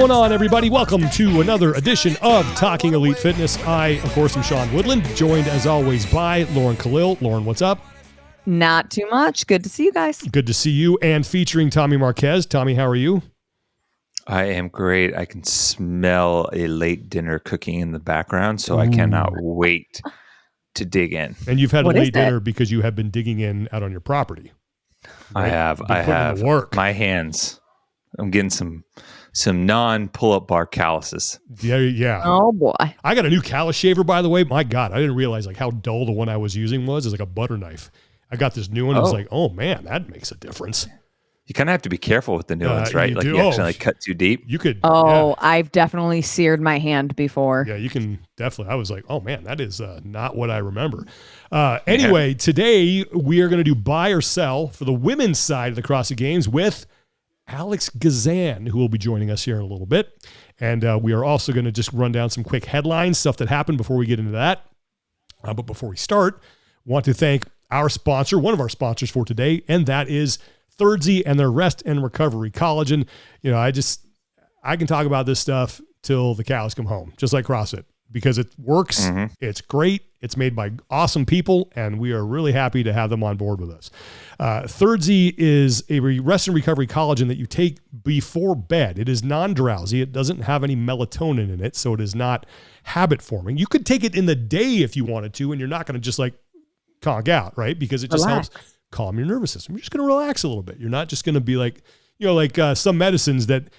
going on, everybody? Welcome to another edition of Talking Elite Fitness. I, of course, am Sean Woodland, joined as always by Lauren Khalil. Lauren, what's up? Not too much. Good to see you guys. Good to see you. And featuring Tommy Marquez. Tommy, how are you? I am great. I can smell a late dinner cooking in the background, so I cannot wait to dig in. And you've had a late dinner because you have been digging in out on your property. Right? I have. Work. My hands. I'm getting some non-pull-up bar calluses. Yeah. Oh boy. I got a new callus shaver, by the way. My God, I didn't realize like how dull the one I was using was. It's like a butter knife. I got this new one. I was like, oh man, that makes a difference. You kind of have to be careful with the new ones, right? Like you actually cut too deep. You could. I've definitely seared my hand before. Yeah, you can definitely. I was like, oh man, that is not what I remember. Anyway, today we are going to do buy or sell for the women's side of the CrossFit Games with Alex Gazan, who will be joining us here in a little bit. And we are also going to just run down some quick headlines, stuff that happened before we get into that. But before we start, want to thank our sponsor, one of our sponsors for today, and that is Thirdzy and their Rest and Recovery Collagen. You know, I can talk about this stuff till the cows come home, just like CrossFit, because it works. Mm-hmm. It's great. It's made by awesome people, and we are really happy to have them on board with us. Thirdzy is a rest and recovery collagen that you take before bed. It is non-drowsy. It doesn't have any melatonin in it, so it is not habit forming. You could take it in the day if you wanted to, and you're not going to just like conk out, right? Because it just helps calm your nervous system. You're just going to relax a little bit. You're not just going to be like, you know, like some medicines that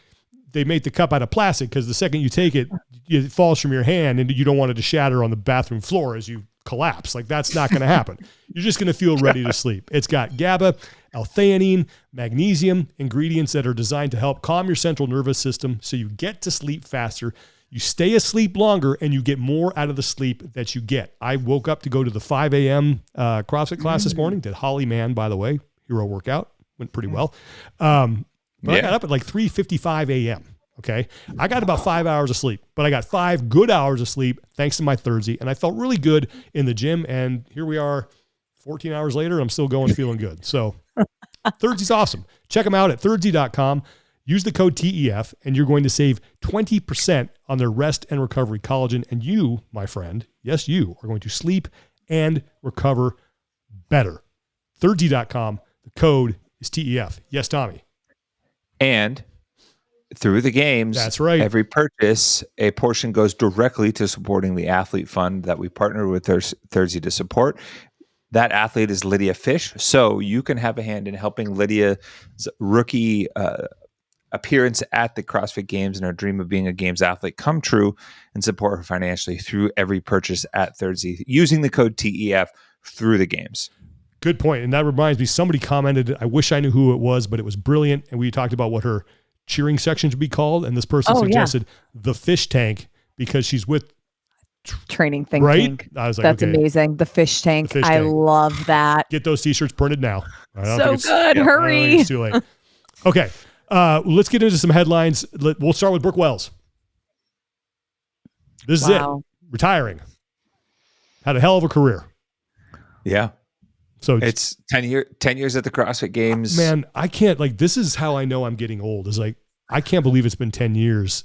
they make the cup out of plastic because the second you take it, it falls from your hand and you don't want it to shatter on the bathroom floor as you collapse. Like that's not going to happen. You're just going to feel ready to sleep. It's got GABA, L-theanine, magnesium, ingredients that are designed to help calm your central nervous system so you get to sleep faster. You stay asleep longer and you get more out of the sleep that you get. I woke up to go to the 5 a.m. CrossFit class this morning. Did Holly Man, by the way, hero workout. Went pretty well. But I got up at like 3:55 a.m. Okay. I got about 5 hours of sleep, but I got 5 good hours of sleep thanks to my Thirdzy. And I felt really good in the gym. And here we are 14 hours later. I'm still going, feeling good. So Thirdzy's awesome. Check them out at thirdzy.com. Use the code TEF and you're going to save 20% on their Rest and Recovery Collagen. And you, my friend, yes, you are going to sleep and recover better. Thirdzy.com. The code is TEF. Yes, Tommy. And through the games, that's right. Every purchase, a portion goes directly to supporting the athlete fund that we partner with Thirdzy to support. That athlete is Lydia Fish. So you can have a hand in helping Lydia's rookie appearance at the CrossFit Games and her dream of being a Games athlete come true and support her financially through every purchase at Thirdzy using the code TEF through the games. Good point. And that reminds me, somebody commented, I wish I knew who it was, but it was brilliant. And we talked about what her cheering section should be called. And this person suggested the fish tank because she's with Training Think right? Tank. I was like, that's amazing. The fish tank. I love that. Get those t-shirts printed now. So good. Hurry. It's too late. Okay. Let's get into some headlines. We'll start with Brooke Wells. This is it. Retiring. Had a hell of a career. Yeah. So it's 10 years at the CrossFit Games. Man, I can't this is how I know I'm getting old is like, I can't believe it's been 10 years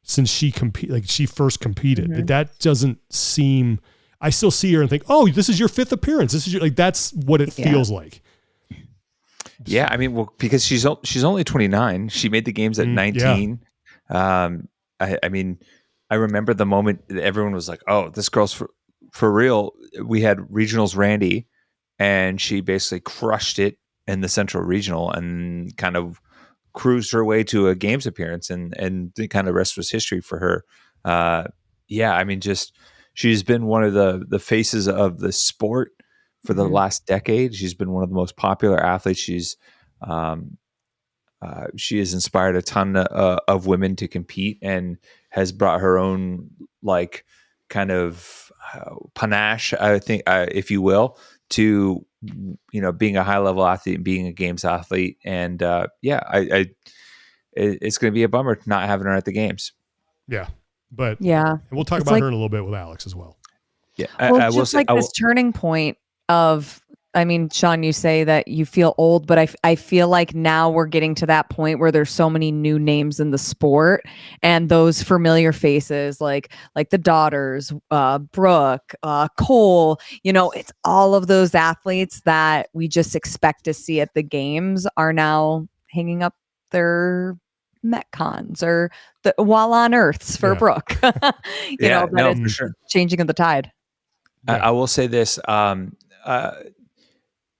since she first competed. Mm-hmm. That doesn't seem, I still see her and think, oh, this is your 5th appearance. This is your, that's what it feels like. Yeah, I mean, well, because she's only 29. She made the games at 19. Yeah. I mean, I remember the moment that everyone was like, "Oh, this girl's for real." We had regionals Randy, and she basically crushed it in the Central Regional and kind of cruised her way to a games appearance, and the kind of rest was history for her. Yeah, I mean, just she's been one of the faces of the sport for the last decade. She's been one of the most popular athletes. She has inspired a ton of women to compete and has brought her own like kind of panache, I think, if you will, to being a high level athlete and being a games athlete. And it's going to be a bummer not having her at the games. Yeah, but and we'll talk about her in a little bit with Alex as well. Yeah, this turning point of I mean, Sean, you say that you feel old, but I feel like now we're getting to that point where there's so many new names in the sport, and those familiar faces like the daughters, Brooke, Cole, it's all of those athletes that we just expect to see at the games are now hanging up their Metcons or the While on Earths for Brooke. For sure. Changing of the tide. I will say this.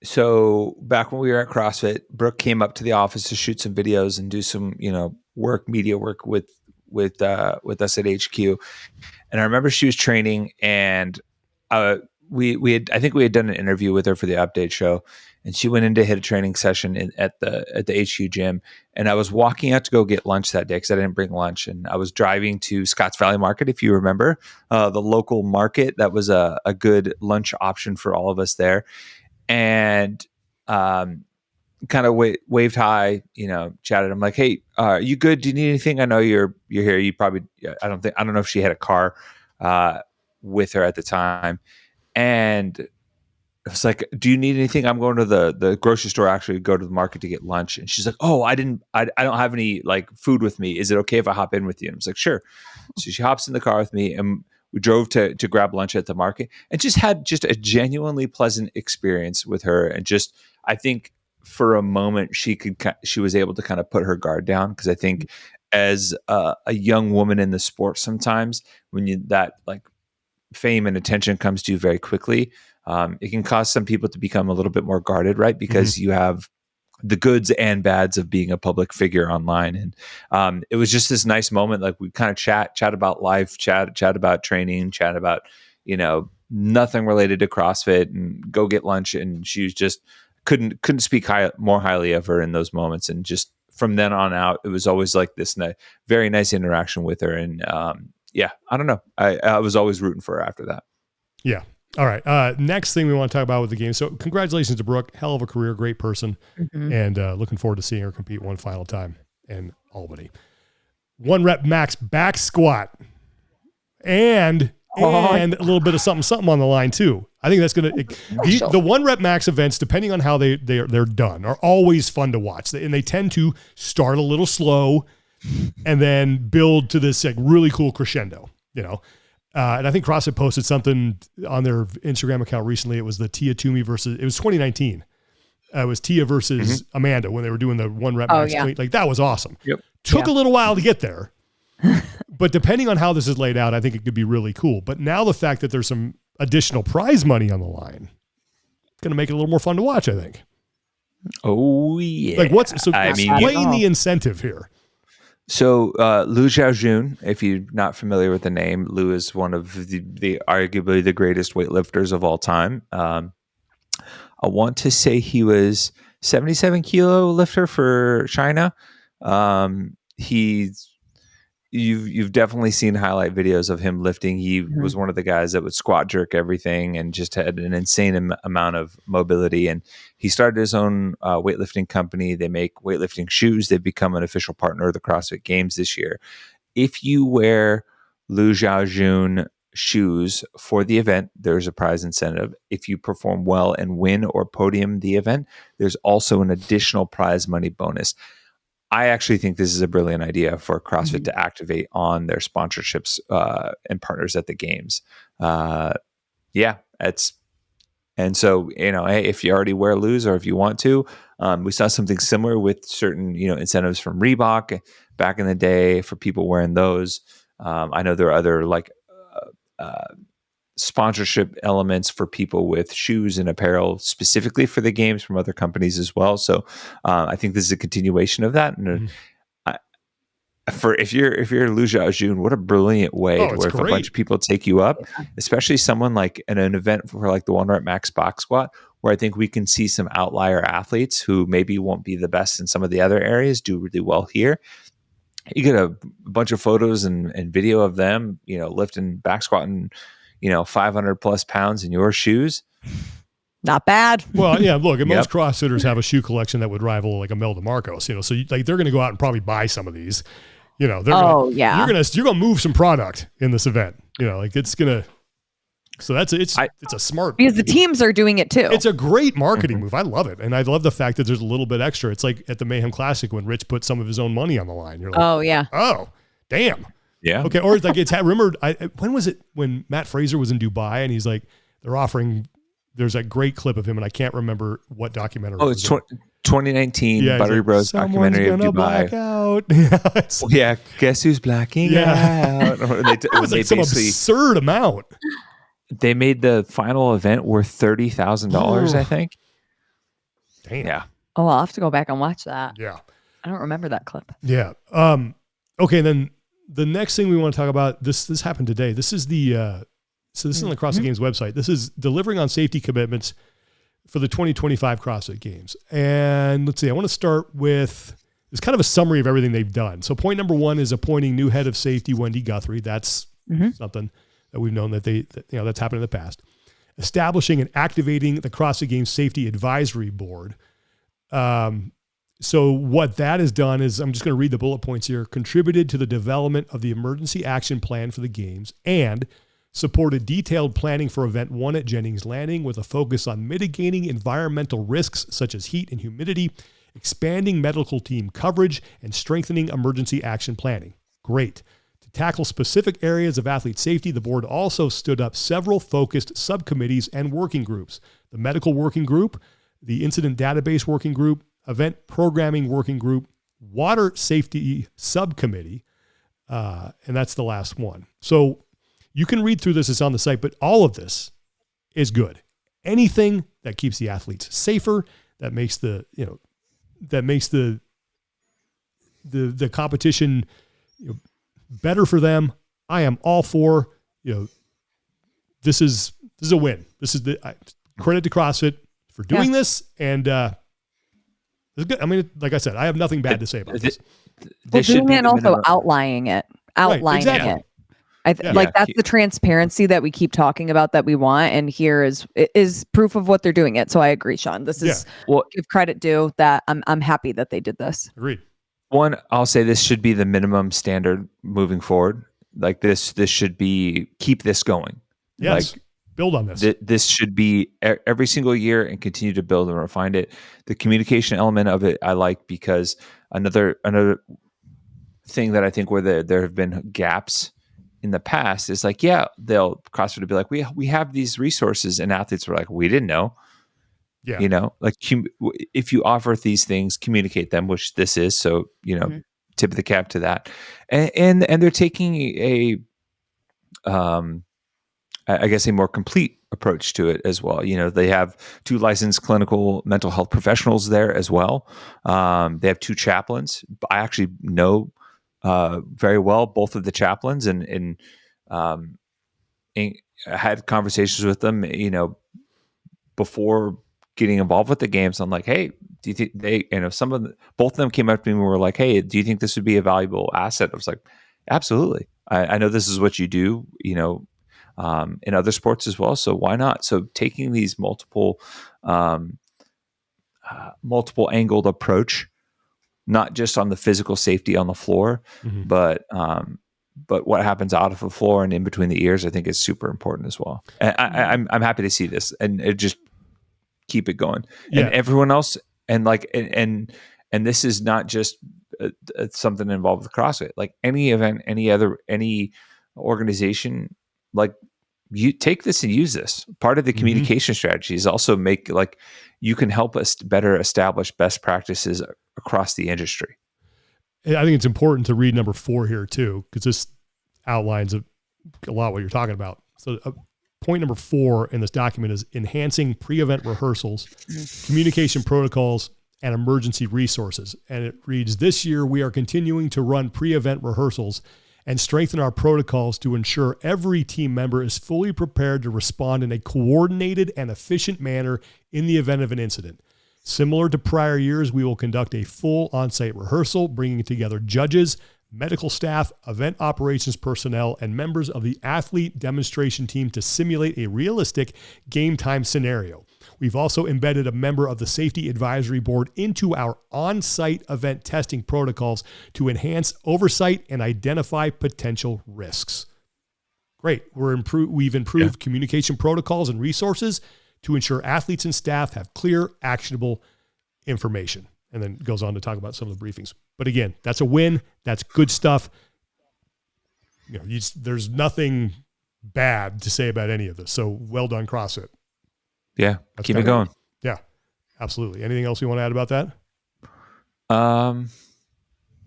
So back when we were at CrossFit, Brooke came up to the office to shoot some videos and do some, media work with us at HQ. And I remember she was training, and I think we had done an interview with her for the update show, and she went in to hit a training session at the HQ gym. And I was walking out to go get lunch that day because I didn't bring lunch, and I was driving to Scotts Valley Market, if you remember, the local market that was a good lunch option for all of us there. And kind of waved hi, chatted. I'm like, "Hey, are you good? Do you need anything? I know you're here. You probably, I don't know if she had a car with her at the time." And I was like, "Do you need anything? I'm going to the grocery store, actually go to the market to get lunch." And she's like, "Oh, I don't have any like food with me. Is it okay if I hop in with you?" And I was like, "Sure." So she hops in the car with me, and we drove to grab lunch at the market, and just had a genuinely pleasant experience with her. And just, I think for a moment she was able to kind of put her guard down, because I think as a young woman in the sport, sometimes when that like fame and attention comes to you very quickly, it can cause some people to become a little bit more guarded, right? Because you have the goods and bads of being a public figure online. And it was just this nice moment. Like we kind of chat about life, chat about training, chat about, nothing related to CrossFit, and go get lunch. And she was just couldn't speak more highly of her in those moments. And just from then on out, it was always like this very nice interaction with her. And I don't know. I was always rooting for her after that. Yeah. All right. Next thing we want to talk about with the game. So congratulations to Brooke. Hell of a career, great person. And looking forward to seeing her compete one final time in Albany. 1 rep max back squat and a little bit of something on the line too. I think that's going to, the 1 rep max events, depending on how they're done, are always fun to watch. And they tend to start a little slow and then build to this like really cool crescendo, and I think CrossFit posted something on their Instagram account recently. It was the Tia Toomey versus, it was 2019. It was Tia versus Amanda when they were doing the 1 rep max clean. Like that was awesome. Yep. Took a little while to get there, but depending on how this is laid out, I think it could be really cool. But now the fact that there's some additional prize money on the line, it's going to make it a little more fun to watch, I think. Oh yeah. Like explain the incentive here. So Lu Xiaojun, if you're not familiar with the name, Lu is one of the arguably the greatest weightlifters of all time. I want to say he was 77 kilo lifter for China. You've definitely seen highlight videos of him lifting. He was one of the guys that would squat jerk everything and just had an insane amount of mobility. And he started his own weightlifting company. They make weightlifting shoes. They've become an official partner of the CrossFit Games this year. If you wear Lu Xiaojun shoes for the event, there's a prize incentive. If you perform well and win or podium the event, there's also an additional prize money bonus. I actually think this is a brilliant idea for CrossFit to activate on their sponsorships and partners at the games. And so, hey, if you already wear Lus or if you want to, we saw something similar with certain, incentives from Reebok back in the day for people wearing those. I know there are other sponsorship elements for people with shoes and apparel specifically for the games from other companies as well. So I think this is a continuation of that. And if you're Lu Xiaojun, what a brilliant way to where if a bunch of people take you up, especially someone like in an event for like the 1 rep max box squat, where I think we can see some outlier athletes who maybe won't be the best in some of the other areas do really well here. You get a bunch of photos and video of them, lifting back squatting 500 plus pounds in your shoes. Not bad. Well, yeah, look, most CrossFitters have a shoe collection that would rival like a Imelda Marcos, so they're going to go out and probably buy some of these, you're going to move some product in this event, it's going to. So it's a smart, because the teams are doing it too. It's a great marketing move. I love it. And I love the fact that there's a little bit extra. It's like at the Mayhem Classic when Rich put some of his own money on the line. You're like, oh yeah. Oh, damn. Yeah. Okay. Or it's like remember when was it when Matt Fraser was in Dubai and he's like, they're offering, there's that great clip of him and I can't remember what documentary. Oh, it's 2019 Buttery Bros documentary of Dubai. Black out. Yeah. Guess who's blacking out? That was like some absurd amount. They made the final event worth $30,000, I think. Damn. Yeah. Oh, I'll have to go back and watch that. Yeah. I don't remember that clip. Yeah. Okay. Then the next thing we want to talk about, this happened today. This is this is on the CrossFit Games website. This is delivering on safety commitments for the 2025 CrossFit Games. And let's see, I want to start with, it's kind of a summary of everything they've done. So point number 1 is appointing new head of safety, Wendy Guthrie. That's something that we've known that that's happened in the past. Establishing and activating the CrossFit Games Safety Advisory Board. So what that has done is, I'm just going to read the bullet points here, contributed to the development of the emergency action plan for the games and supported detailed planning for event 1 at Jennings Landing with a focus on mitigating environmental risks such as heat and humidity, expanding medical team coverage, and strengthening emergency action planning. Great. To tackle specific areas of athlete safety, the board also stood up several focused subcommittees and working groups. The medical working group, the incident database working group, event programming working group, water safety subcommittee, and that's the last one. So you can read through this, it's on the site, but all of this is good. Anything that keeps the athletes safer, that makes the competition better for them. I am all for, this is a win. This is credit to CrossFit for doing this. And it's good. I mean, like I said, I have nothing bad to say about this. Well, doing it and also outlining it. Right, exactly. It. That's the transparency that we keep talking about that we want, and here is proof of what they're doing it. So I agree, Sean. This is give credit due that I'm happy that they did this. Agreed. One, I'll say this should be the minimum standard moving forward. Like this should be, keep this going. Yes. Like, build on this. This should be every single year and continue to build and refine it. The communication element of it, I like, because another thing that I think where there have been gaps in the past is like, CrossFit would be like, we have these resources, and athletes were like, we didn't know. Yeah. Like if you offer these things, communicate them, which this is. So, tip of the cap to that. And they're taking I guess a more complete approach to it as well. They have 2 licensed clinical mental health professionals there as well. They have 2 chaplains. I actually know very well both of the chaplains, and I had conversations with them, before getting involved with the games. I'm like, hey, do you think both of them came up to me and were like, hey, do you think this would be a valuable asset? I was like, absolutely. I know this is what you do, in other sports as well. So why not? So taking these multiple angled approach, not just on the physical safety on the floor, but what happens out of the floor and in between the ears, I think is super important as well. And I'm happy to see this, and it just keep it going. Yeah. And everyone else, and this is not just something involved with CrossFit. Like any event, any organization, like you take this and use this. Part of the communication strategy is also you can help us better establish best practices across the industry. I think it's important to read number 4 here too, because this outlines a lot what you're talking about. So point number 4 in this document is enhancing pre-event rehearsals, communication protocols, and emergency resources. And it reads, this year we are continuing to run pre-event rehearsals and strengthen our protocols to ensure every team member is fully prepared to respond in a coordinated and efficient manner in the event of an incident. Similar to prior years, we will conduct a full on-site rehearsal, bringing together judges, medical staff, event operations personnel, and members of the athlete demonstration team to simulate a realistic game time scenario. We've also embedded a member of the Safety Advisory Board into our on-site event testing protocols to enhance oversight and identify potential risks. Great. We've improved communication protocols and resources to ensure athletes and staff have clear, actionable information. And then goes on to talk about some of the briefings. But again, that's a win. That's good stuff. There's nothing bad to say about any of this. So well done, CrossFit. Yeah, keep it going. Yeah, absolutely. Anything else you want to add about that?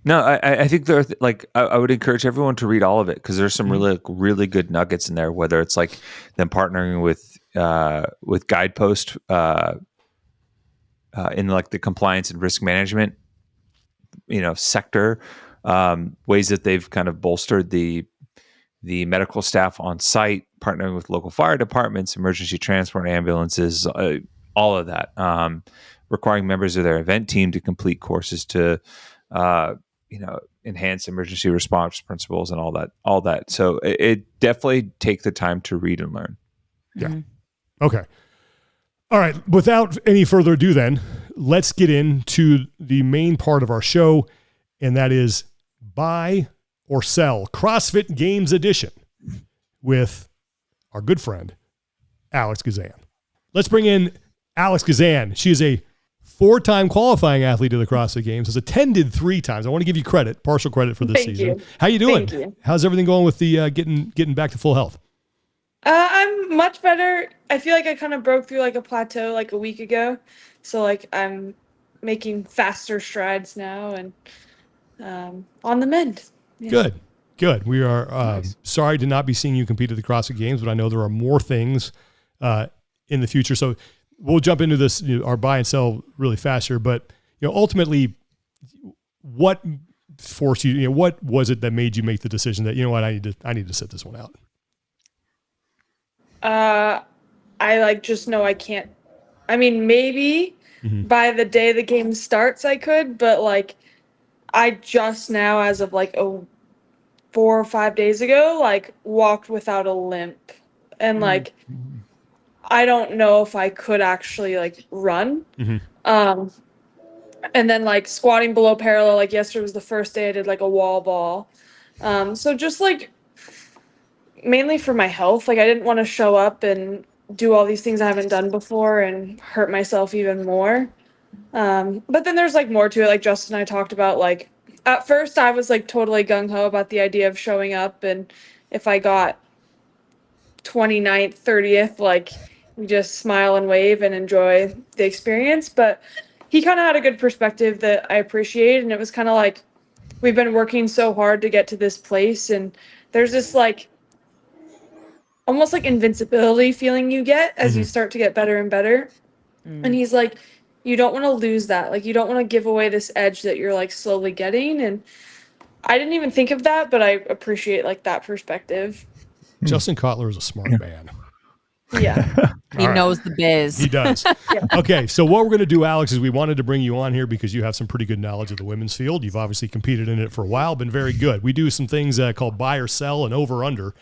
No, I think there are I would encourage everyone to read all of it because there's some really good nuggets in there. Whether it's like them partnering with Guidepost in like the compliance and risk management, sector, ways that they've kind of bolstered the medical staff on site, partnering with local fire departments, emergency transport ambulances, all of that, requiring members of their event team to complete courses to, enhance emergency response principles and all that. So it definitely take the time to read and learn. Yeah. Mm-hmm. Okay. All right. Without any further ado then, let's get into the main part of our show, and that is buy or sell CrossFit Games edition with our good friend, Alex Gazan. Let's bring in Alex Gazan. She is a 4-time qualifying athlete of the CrossFit Games, has attended 3 times. I want to give you partial credit for this season. How you doing? Thank you. How's everything going with the getting back to full health? I'm much better. I feel like I kind of broke through like a plateau like a week ago. So like I'm making faster strides now and on the mend. Yeah. Good. We are sorry to not be seeing you compete at the CrossFit Games, but I know there are more things in the future. So we'll jump into this, our buy and sell really faster. But ultimately, what forced you? What was it that made you make the decision that I need to sit this one out? I just know I can't. I mean, maybe by the day the game starts, I could, but I just now, as of 4 or 5 days ago, walked without a limp, and I don't know if I could actually run. And then squatting below parallel, yesterday was the first day I did a wall ball. So just mainly for my health, I didn't want to show up and do all these things I haven't done before and hurt myself even more. But then there's more to it. Like Justin and I talked about, at first I was totally gung-ho about the idea of showing up, and if I got 29th, 30th, we just smile and wave and enjoy the experience. But he kind of had a good perspective that I appreciate, and it was kind of we've been working so hard to get to this place, and there's this almost invincibility feeling you get as you start to get better and better. And he's you don't want to lose that. You don't want to give away this edge that you're slowly getting. And I didn't even think of that, but I appreciate that perspective. Justin Kotler is a smart man. Yeah. He knows the biz. He does. Yeah. Okay. So what we're going to do, Alex, is we wanted to bring you on here because you have some pretty good knowledge of the women's field. You've obviously competed in it for a while, been very good. We do some things called buy or sell and over under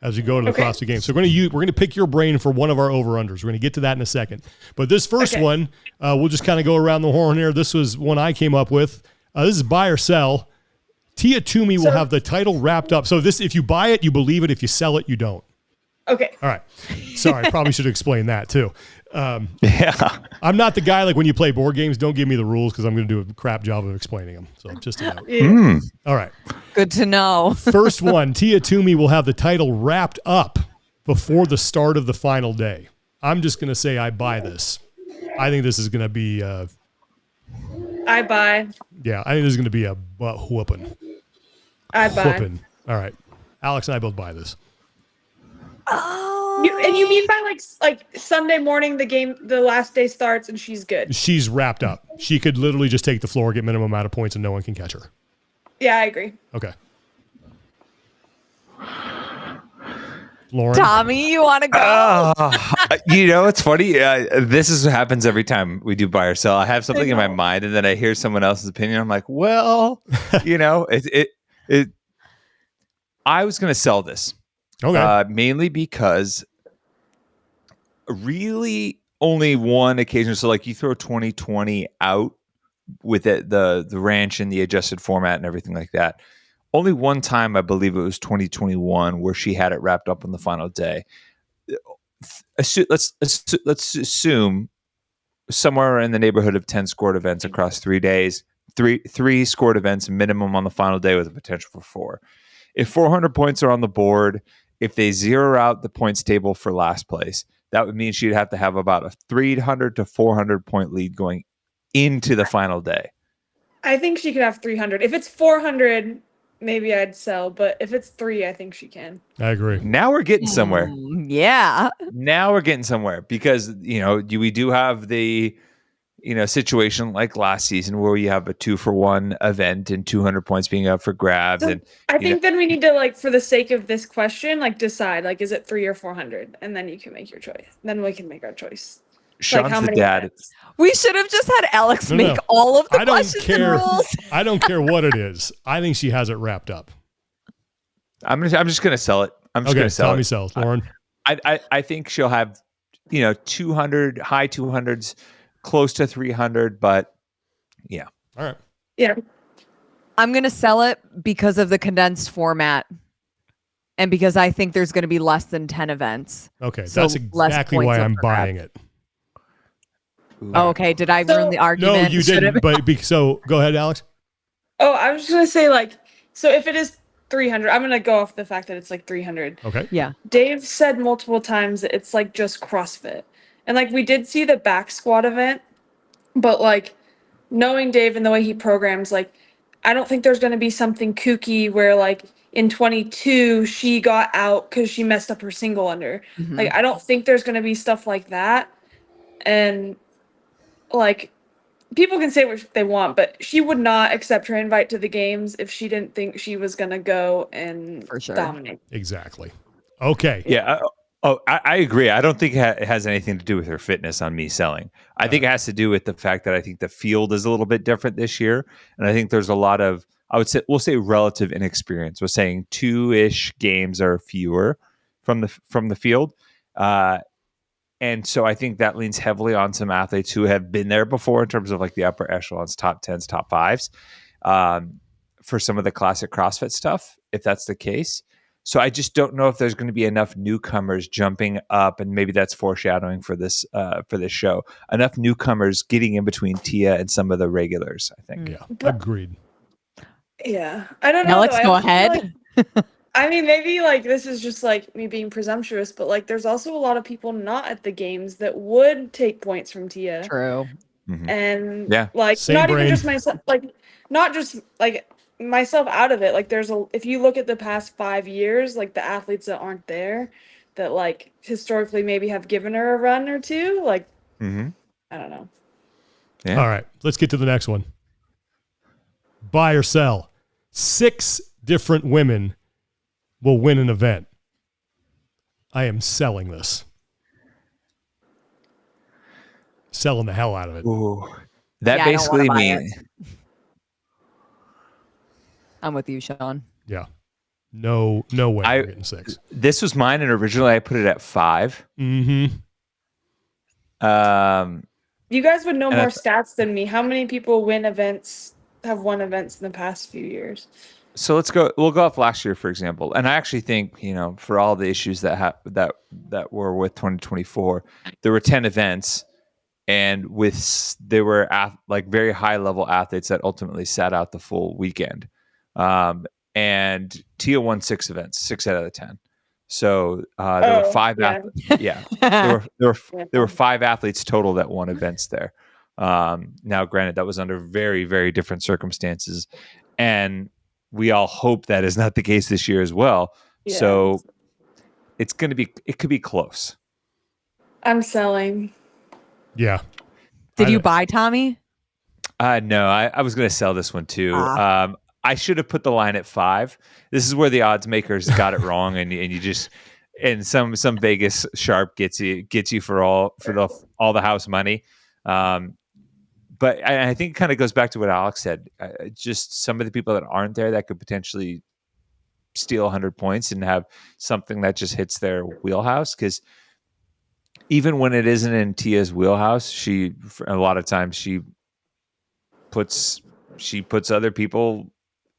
as you go to the CrossFit Games. So we're going to pick your brain for one of our over-unders. We're going to get to that in a second. But this first one, we'll just kind of go around the horn here. This was one I came up with. This is buy or sell. Tia Toomey will have the title wrapped up. So this, if you buy it, you believe it. If you sell it, you don't. Okay. All right. Sorry, probably should explain that too. Yeah. I'm not the guy when you play board games, don't give me the rules because I'm going to do a crap job of explaining them. So just a note. All right. Good to know. First one, Tia Toomey will have the title wrapped up before the start of the final day. I'm just going to say I buy this. I think this is going to be I buy. Yeah, I think this is going to be a butt whooping. I buy. Whooping. All right. Alex and I both buy this. And you mean by Sunday morning, the last day starts and she's good? She's wrapped up. She could literally just take the floor, get minimum amount of points, and no one can catch her. Yeah, I agree. Okay. Lauren? Tommy, you want to go? It's funny. This happens every time we do buy or sell. I have something in my mind, and then I hear someone else's opinion. I'm like, well, I was going to sell this. Okay. Mainly because really only one occasion. So you throw 2020 out with it, the ranch and the adjusted format and everything like that. only one time, I believe it was 2021, where she had it wrapped up on the final day. Let's assume somewhere in the neighborhood of 10 scored events across 3 days, three scored events minimum on the final day with a potential for 4. If 400 points are on the board, if they zero out the points table for last place, that would mean she'd have to have about a 300 to 400 point lead going into the final day. I think she could have 300. If it's 400, maybe I'd sell, but if it's 3, I think she can. I agree. Now we're getting somewhere. Yeah. Now we're getting somewhere because, we do have the, situation like last season where you have a 2-for-1 event and 200 points being up for grabs. So And I think then we need to, for the sake of this question, decide, is it 3 or 400? And then you can make your choice. Then we can make our choice. Sean's how the many dad. events? We should have just had Alex No. make all of the I don't questions and care. rules. I don't care what it is. I think she has it wrapped up. I'm just going to sell it. I'm just going to sell Tommy it. sells. Lauren? I think she'll have, 200, high 200s, close to 300, but yeah. All right. Yeah. I'm going to sell it because of the condensed format and because I think there's going to be less than 10 events. Okay. So That's less exactly points why up I'm for grabs. buying it. Oh, okay. Did I ruin the argument? No, you didn't. So go ahead, Alex. Oh, I was just going to say, so if it is 300, I'm going to go off the fact that it's 300. Okay. Yeah. Dave said multiple times that it's just CrossFit. And we did see the back squat event, but knowing Dave and the way he programs, I don't think there's going to be something kooky where in 22 she got out because she messed up her single under. Mm-hmm. I don't think there's going to be stuff like that. And people can say what they want, but she would not accept her invite to the games if she didn't think she was going to go and For sure. dominate. Exactly. Okay. Yeah. I agree. I don't think it has anything to do with her fitness on me selling. I think it has to do with the fact that I think the field is a little bit different this year. And I think there's a lot of, we'll say relative inexperience. We're saying 2-ish games or fewer from the field. And so I think that leans heavily on some athletes who have been there before in terms of the upper echelons, top 10s, top 5s, for some of the classic CrossFit stuff, if that's the case. So I just don't know if there's going to be enough newcomers jumping up, and maybe that's foreshadowing for this show. Enough newcomers getting in between Tia and some of the regulars, I think. Yeah. Agreed. Yeah. I don't know. Alex, though. I go also feel ahead. I mean, maybe this is just me being presumptuous, but there's also a lot of people not at the games that would take points from Tia. True. Mm-hmm. And yeah. Same not brain. even just myself, not just myself out of it. If you look at the past 5 years, the athletes that aren't there that historically maybe have given her a run or two, Mm-hmm. I don't know. Yeah. All right. Let's get to the next one. Buy or sell. 6 different women will win an event. I am selling this. Selling the hell out of it. Ooh. That Yeah, I don't wanna basically buy means I'm with you, Sean. Yeah. No way we're getting 6. this was mine, and originally I put it at 5. Mm-hmm. You guys would know And more that's- stats than me. How many people have won events in the past few years? So we'll go off last year, for example. And I actually think, for all the issues that were with 2024, there were 10 events, and there were very high level athletes that ultimately sat out the full weekend. And Tia won 6 events, 6 out of the 10. So there were 5 yeah. there were 5 athletes total that won events there. Now, granted, that was under very, very different circumstances, and we all hope that is not the case this year as well. Yeah. So it could be close. I'm selling. Yeah. Did you buy Tommy? No, I was going to sell this one too. I should have put the line at 5. This is where the odds makers got it wrong, and you just, and some Vegas sharp gets you for all the house money. But I think it kind of goes back to what Alex said. Just some of the people that aren't there that could potentially steal 100 points and have something that just hits their wheelhouse. Because even when it isn't in Tia's wheelhouse, a lot of times she puts other people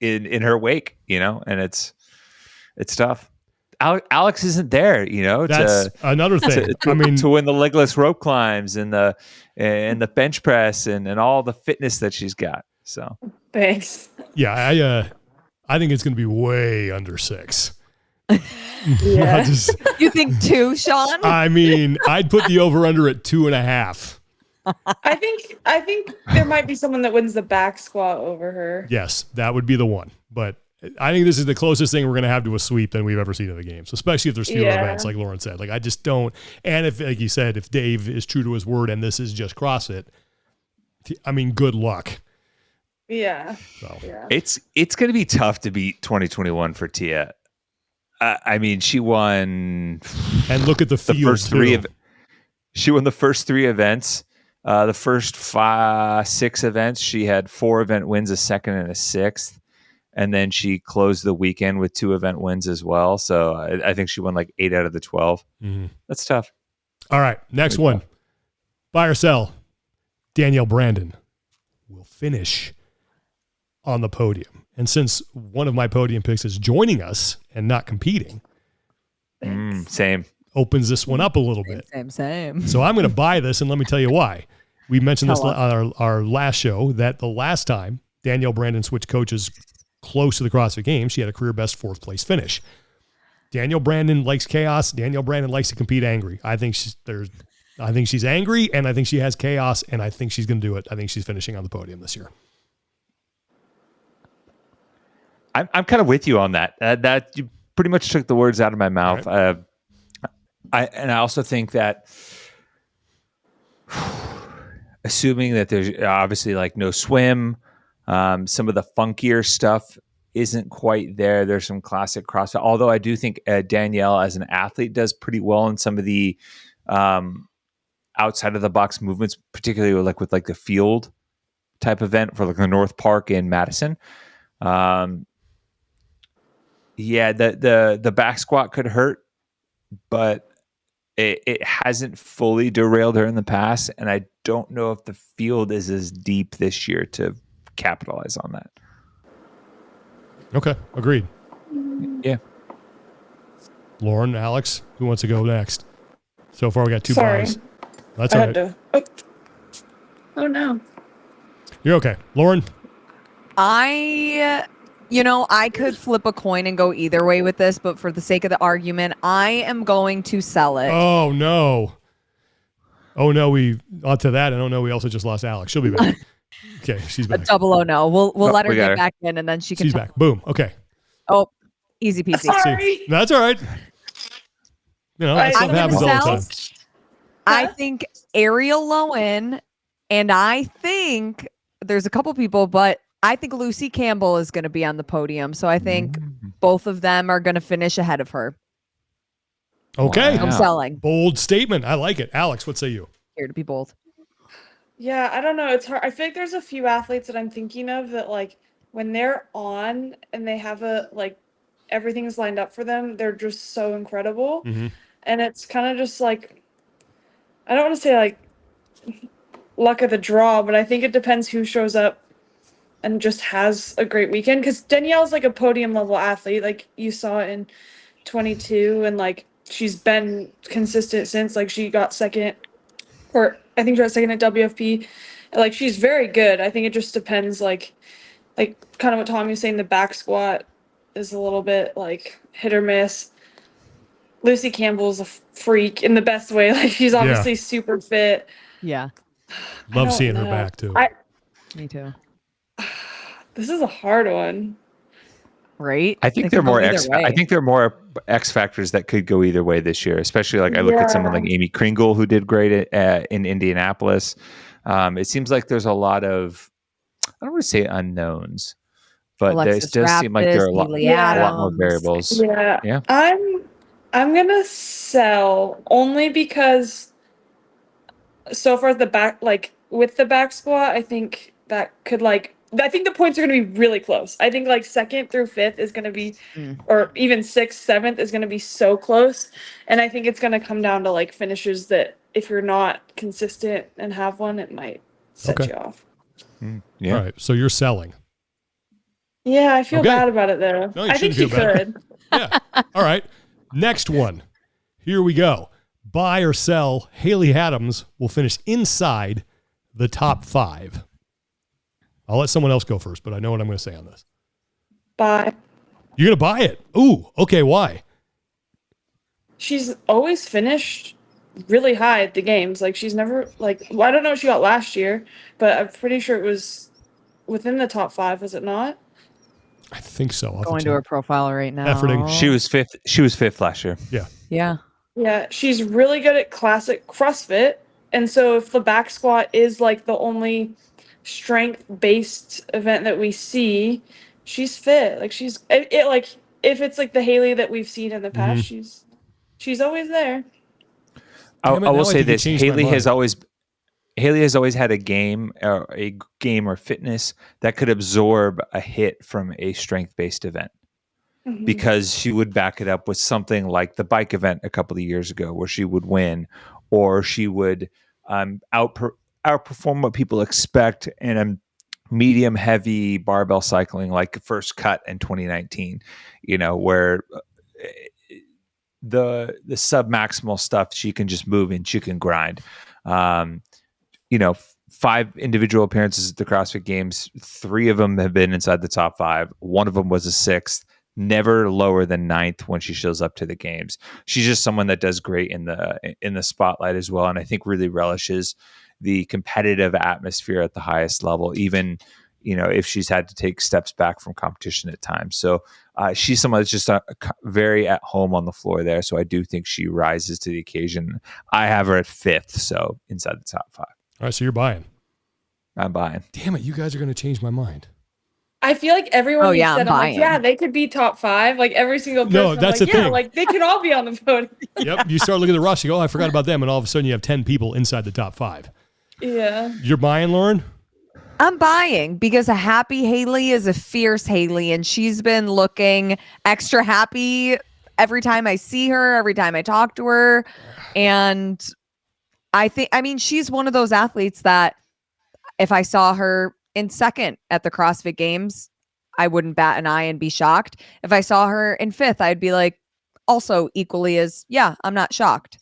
in her wake, and it's tough. Alex isn't there, That's another thing. To win the legless rope climbs and the bench press and all the fitness that she's got. So thanks. Yeah, I think it's going to be way under 6. Yeah. You think 2, Sean? I'd put the over under at 2.5. I think there might be someone that wins the back squat over her. Yes, that would be the one. But I think this is the closest thing we're going to have to a sweep than we've ever seen in the games, especially if there's fewer events, like Lauren said. Like, I just don't. And if, like you said, if Dave is true to his word and this is just CrossFit, good luck. Yeah. So. Yeah. It's going to be tough to beat 2021 for Tia. She won. And look at the field, first three. She won the first 3 events. The first 6 events, she had 4 event wins, a second and a 6th. And then she closed the weekend with 2 event wins as well. So I think she won like 8 out of the 12. Mm-hmm. That's tough. All right. Next one. Buy or sell. Danielle Brandon will finish on the podium. And since one of my podium picks is joining us and not competing. Same. Opens this one up a little bit. Same. So I'm going to buy this, and let me tell you why. We mentioned this on our last show, that the last time Danielle Brandon switched coaches close to the CrossFit Games, she had a career best 4th place finish. Danielle Brandon likes chaos. Danielle Brandon likes to compete angry. I think she's angry, and I think she has chaos, and I think she's going to do it. I think she's finishing on the podium this year. I'm kind of with you on that. That you pretty much took the words out of my mouth. Right. I also think that, assuming that there's obviously like no swim, some of the funkier stuff isn't quite there. There's some classic CrossFit, although I do think Danielle as an athlete does pretty well in some of the outside of the box movements, particularly with the field type event for like the North Park in Madison. The back squat could hurt, but it hasn't fully derailed her in the past, and I don't know if the field is as deep this year to capitalize on that. Okay, agreed. Yeah. Lauren, Alex, who wants to go next? So far, we got 2 buys. That's all right. Oh no. You're okay, Lauren. I could flip a coin and go either way with this, but for the sake of the argument, I am going to sell it. Oh no. Onto that. I don't know. We also just lost Alex. She'll be back. Okay, she's back. Double oh no. We'll let her get back in, and then she can. She's back. Boom. Okay. Oh, easy peasy. Sorry. That's all right. That stuff happens all the time. I think Ariel Lowen, and I think there's a couple people, but I think Lucy Campbell is going to be on the podium. So I think both of them are going to finish ahead of her. Okay. I'm selling. Bold statement. I like it. Alex, what say you? Here to be bold. Yeah, I don't know. It's hard. I feel like there's a few athletes that I'm thinking of that, like, when they're on and they have everything's lined up for them, they're just so incredible. Mm-hmm. And it's kind of just like, I don't want to say like luck of the draw, but I think it depends who shows up and just has a great weekend. Because Danielle's like a podium level athlete, like you saw in 22, and like she's been consistent since. Like she got second, or I think she got second at WFP. Like she's very good. I think it just depends, like kind of what Tommy was saying. The back squat is a little bit like hit or miss. Lucy Campbell's a freak in the best way. Like she's obviously super fit. Yeah. Love seeing her back too. Me too. This is a hard one. Right? I think there are more X factors that could go either way this year, especially like I look at someone like Amy Kringle, who did great in Indianapolis. It seems like there's a lot of, I don't want to say unknowns, but Alexis there does Raptis, seem like there are a lot more variables. Yeah. I'm gonna sell only because so far the back, like with the back squat, I think that could I think the points are going to be really close. I think like 2nd through 5th is going to be, or even 6th, 7th is going to be so close. And I think it's going to come down to like finishes that if you're not consistent and have one, it might set you off. Yeah. All right. So you're selling. Yeah, I feel Okay. bad about it though. No, you I think shouldn't she feel bad. could. Yeah. All right. Next one. Here we go. Buy or sell, Haley Adams will finish inside the top 5. I'll let someone else go first, but I know what I'm going to say on this. Bye. You're going to buy it? Ooh, okay. Why? She's always finished really high at the games. Like she's never well, I don't know what she got last year, but I'm pretty sure it was within the top 5, was it not? I think so. I'll Going to her profile right now. Efforting. She was 5th. She was 5th last year. Yeah. Yeah. Yeah, she's really good at classic CrossFit. And so if the back squat is like the only strength-based event that we see, she's fit. Like she's like if it's like the Haley that we've seen in the past, she's always there. I will say this: Haley has always had a game or fitness that could absorb a hit from a strength-based event. Because she would back it up with something like the bike event a couple of years ago where she would win, or she would outperform what people expect in a medium heavy barbell cycling like First Cut in 2019, where the sub-maximal stuff she can just move and she can grind. 5 individual appearances at the CrossFit Games, 3 of them have been inside the top 5. One of them was a 6th. Never lower than 9th when she shows up to the games. She's just someone that does great in the spotlight as well, and I think really relishes the competitive atmosphere at the highest level, even if she's had to take steps back from competition at times. So she's someone that's just very at home on the floor there. So I do think she rises to the occasion. I have her at 5th, so inside the top 5. All right, so you're buying. I'm buying. Damn it, you guys are going to change my mind. I feel like everyone you said, I'm like, buying. yeah, they could be top 5. Like every single person. No, that's I'm like, the yeah, thing. like they could all be on the podium. Yep. You start looking at the roster, you go, oh, I forgot about them. And all of a sudden you have 10 people inside the top 5. Yeah. You're buying, Lauren? I'm buying because a happy Haley is a fierce Haley, and she's been looking extra happy every time I see her, every time I talk to her. And she's one of those athletes that if I saw her in 2nd at the CrossFit Games, I wouldn't bat an eye and be shocked. If I saw her in 5th, I'd be like, also equally as, yeah, I'm not shocked.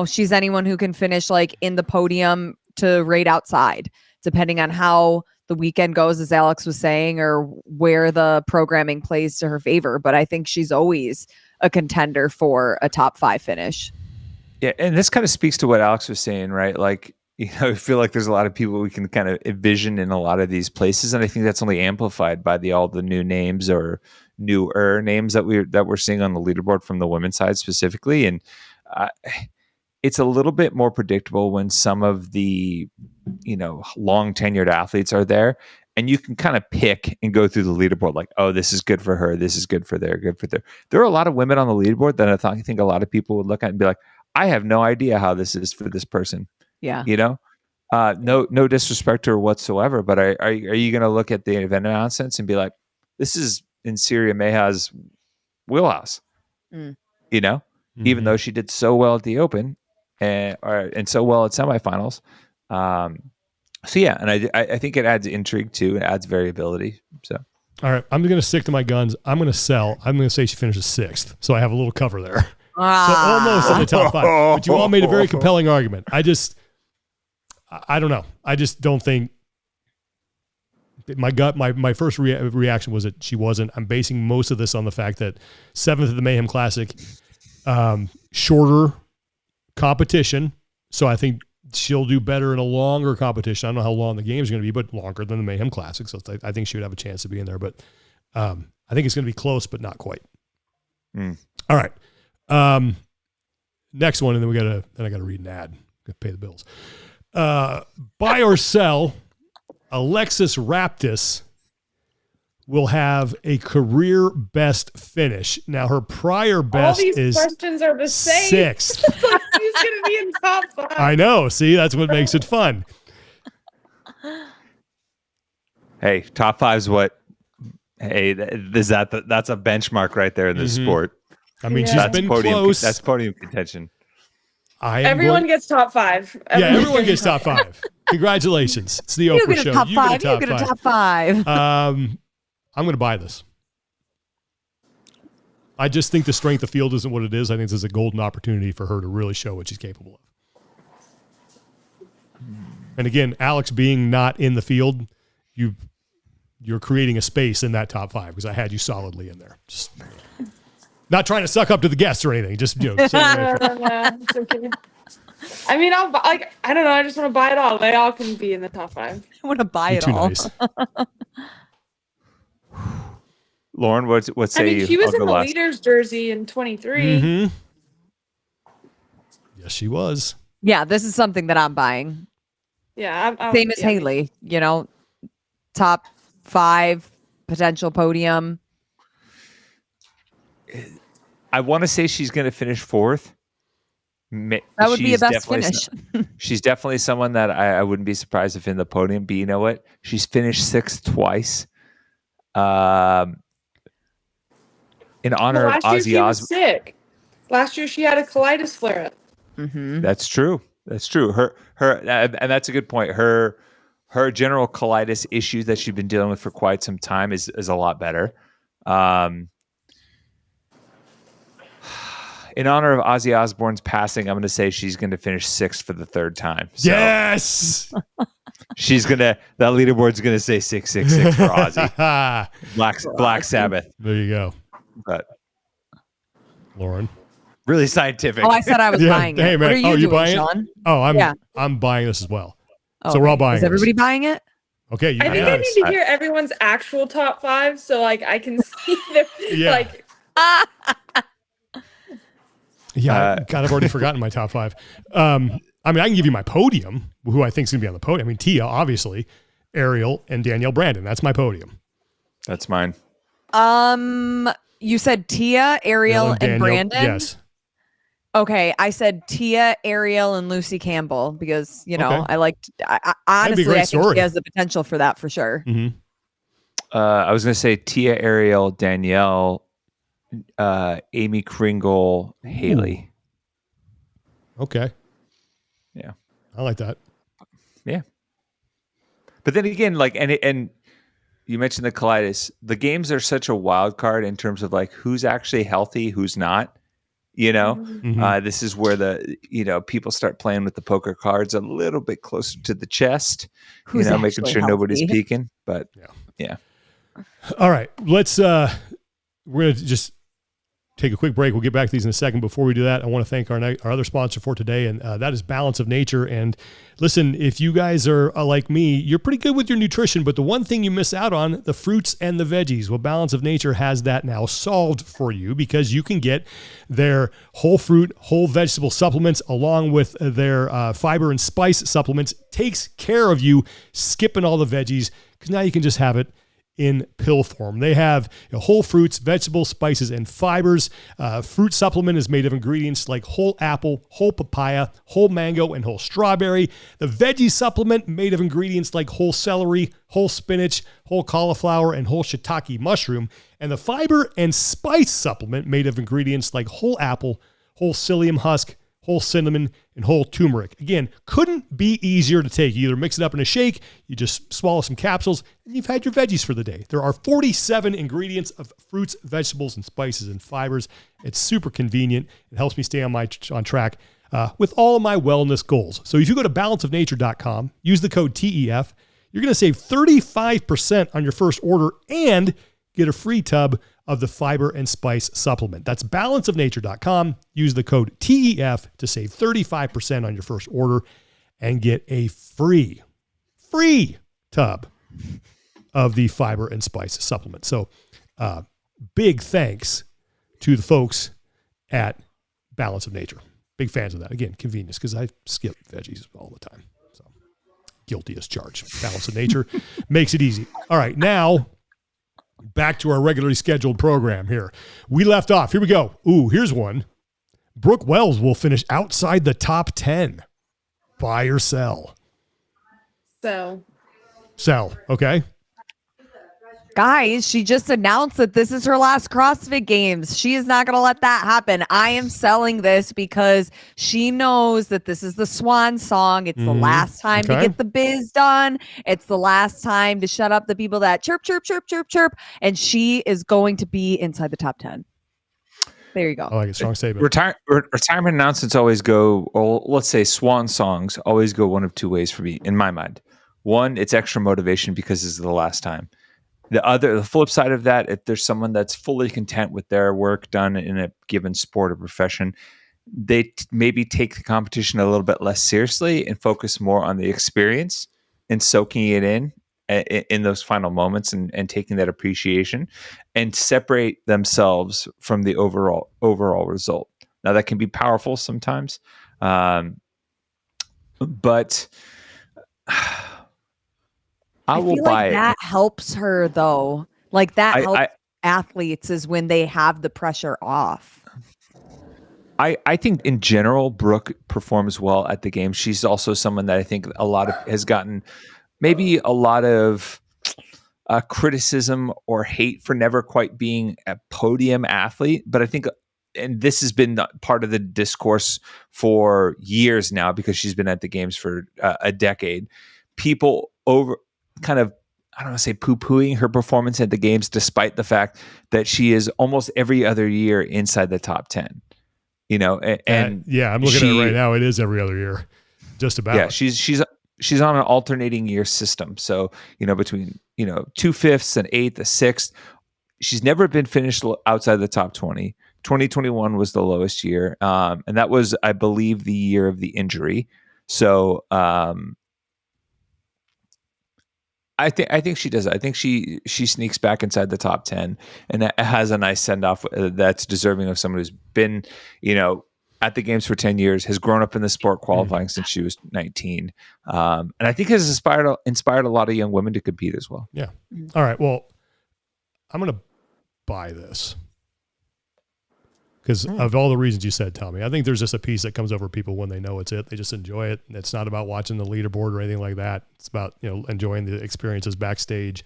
She's anyone who can finish like in the podium to right outside, depending on how the weekend goes, as Alex was saying, or where the programming plays to her favor. But I think she's always a contender for a top 5 finish. Yeah, and this kind of speaks to what Alex was saying, right? Like, I feel like there's a lot of people we can kind of envision in a lot of these places, and I think that's only amplified by all the new names or newer names that we're seeing on the leaderboard from the women's side specifically. And it's a little bit more predictable when some of the long tenured athletes are there, and you can kind of pick and go through the leaderboard like, oh, this is good for her, this is good for there, good for there. There are a lot of women on the leaderboard that I think a lot of people would look at and be like, I have no idea how this is for this person. Yeah. No disrespect to her whatsoever, but are you going to look at the event announcements and be like, this is in Syria Mayha's wheelhouse, even though she did so well at the Open and so well at semifinals. So yeah, and I think it adds intrigue too. It adds variability. So. All right, I'm going to stick to my guns. I'm going to sell. I'm going to say she finishes 6th, so I have a little cover there. So almost in the top 5. But you all made a very compelling argument. I don't know. I just don't think my first reaction was that she wasn't. I'm basing most of this on the fact that 7th at the Mayhem Classic, shorter competition. So I think she'll do better in a longer competition. I don't know how long the game's going to be, but longer than the Mayhem Classic. So I think she would have a chance to be in there. But I think it's going to be close, but not quite. All right. Next one, and then I got to read an ad. Got to pay the bills. Buy or sell, Alexis Raptis will have a career best finish. Now, her prior best all these is questions are the same. 6th. It's like, who's going to be in top 5? I know. See, that's what makes it fun. Hey, top 5's what? Hey, that's a benchmark right there in this sport. I mean, she's been close. That's podium contention. Everyone gets top 5. Everyone gets top 5. Congratulations. It's the Oprah show. You get a top 5. I'm going to buy this. I just think the strength of field isn't what it is. I think this is a golden opportunity for her to really show what she's capable of. And again, Alex being not in the field, you're creating a space in that top 5 because I had you solidly in there. Just not trying to suck up to the guests or anything. Just No, it's okay. I mean, I don't know. I just want to buy it all. They all can be in the top 5. I want to buy it too all. nice. Lauren, what say you? I mean, she was in the leaders jersey in 23. Mm-hmm. Yes, she was. Yeah, this is something that I'm buying. Yeah, same as Haley. You know, top 5 potential podium. I want to say she's going to finish 4th. That would be a best finish. She's definitely someone that I wouldn't be surprised if in the podium. But you know what? She's finished 6th twice. In honor of Ozzy Osbourne. Sick. Last year she had a colitis flare up. Mm-hmm. That's true. Her, and that's a good point. Her general colitis issues that she's been dealing with for quite some time is a lot better. In honor of Ozzy Osbourne's passing, I'm going to say she's going to finish 6th for the 3rd time. So yes. that leaderboard's going to say 666 for Ozzy. Black Sabbath. There you go. But Lauren, really scientific. Oh, I said I was buying it. Hey, man. What are you doing, buying Sean? it? Oh, I'm buying this as well. Oh, so we're all buying. Is everybody buying it? Okay. I think I need to hear everyone's actual top 5 so like I can see them. Like. Yeah, God, I've already forgotten my top 5. I mean, I can give you my podium, who I think is going to be on the podium. I mean, Tia, obviously, Ariel, and Danielle Brandon. That's my podium. That's mine. You said Tia, Ariel, and Brandon? Yes. Okay, I said Tia, Ariel, and Lucy Campbell because, you know, I honestly, I think she has the potential for that for sure. Mm-hmm. I was going to say Tia, Ariel, Danielle, Amy Kringle, Haley. Okay. Yeah. I like that. Yeah. But then again, like, and you mentioned the colitis. The games are such a wild card in terms of like who's actually healthy, who's not. You know, this is where people start playing with the poker cards a little bit closer to the chest. Who's making sure nobody's peeking. But yeah. All right, let's. We're gonna just take a quick break. We'll get back to these in a second. Before we do that, I want to thank our other sponsor for today, and that is Balance of Nature. And listen, if you guys are like me, you're pretty good with your nutrition, but the one thing you miss out on, the fruits and the veggies. Well, Balance of Nature has that now solved for you because you can get their whole fruit, whole vegetable supplements along with their fiber and spice supplements. Takes care of you skipping all the veggies because now you can just have it in pill form. They have whole fruits, vegetables, spices, and fibers. Fruit supplement is made of ingredients like whole apple, whole papaya, whole mango, and whole strawberry. The veggie supplement made of ingredients like whole celery, whole spinach, whole cauliflower, and whole shiitake mushroom. And the fiber and spice supplement made of ingredients like whole apple, whole psyllium husk, whole cinnamon, and whole turmeric. Again, couldn't be easier to take. You either mix it up in a shake, you just swallow some capsules, and you've had your veggies for the day. There are 47 ingredients of fruits, vegetables, and spices and fibers. It's super convenient. It helps me stay on track with all of my wellness goals. So if you go to balanceofnature.com, use the code TEF, you're going to save 35% on your first order and get a free tub of the fiber and spice supplement. That's balanceofnature.com. Use the code TEF to save 35% on your first order and get a free tub of the fiber and spice supplement. So big thanks to the folks at Balance of Nature. Big fans of that. Again, convenience because I skip veggies all the time. So guilty as charged. Balance of Nature makes it easy. All right, now back to our regularly scheduled program here. We left off. Here we go. Ooh, here's one. Brooke Wells will finish outside the top 10. Buy or sell? Sell. Sell. Okay. Guys, she just announced that this is her last CrossFit Games. She is not going to let that happen. I am selling this because she knows that this is the swan song. It's the last time to get the biz done. It's the last time to shut up the people that chirp, chirp, chirp, chirp, chirp. And she is going to be inside the top 10. There you go. I like it. Strong statement. Retirement announcements always go, or let's say swan songs always go one of two ways for me, in my mind. One, it's extra motivation because this is the last time. The flip side of that, if there's someone that's fully content with their work done in a given sport or profession, they maybe take the competition a little bit less seriously and focus more on the experience and soaking it in those final moments and taking that appreciation and separate themselves from the overall result. Now that can be powerful sometimes, but I will feel buy like that helps her though. Like that helps athletes is when they have the pressure off. I think in general, Brooke performs well at the game. She's also someone that I think has gotten maybe a lot of criticism or hate for never quite being a podium athlete. But I think, and this has been part of the discourse for years now because she's been at the games for a decade. People I don't want to say poo-pooing her performance at the games, despite the fact that she is almost every other year inside the top 10. And I'm looking at it right now. It is every other year, just about. Yeah, she's on an alternating year system. So between 2/5 and 8th, a 6th, she's never been finished outside the top 20. 2021 was the lowest year, and that was, I believe, the year of the injury. So I think she does. I think she sneaks back inside the top 10 and has a nice send off that's deserving of someone who's been, at the games for 10 years, has grown up in the sport qualifying since she was 19. And I think has inspired a lot of young women to compete as well. Yeah. All right. Well, I'm going to buy this because of all the reasons you said, Tommy. I think there's just a piece that comes over people when they know it's it. They just enjoy it. It's not about watching the leaderboard or anything like that. It's about, enjoying the experiences backstage,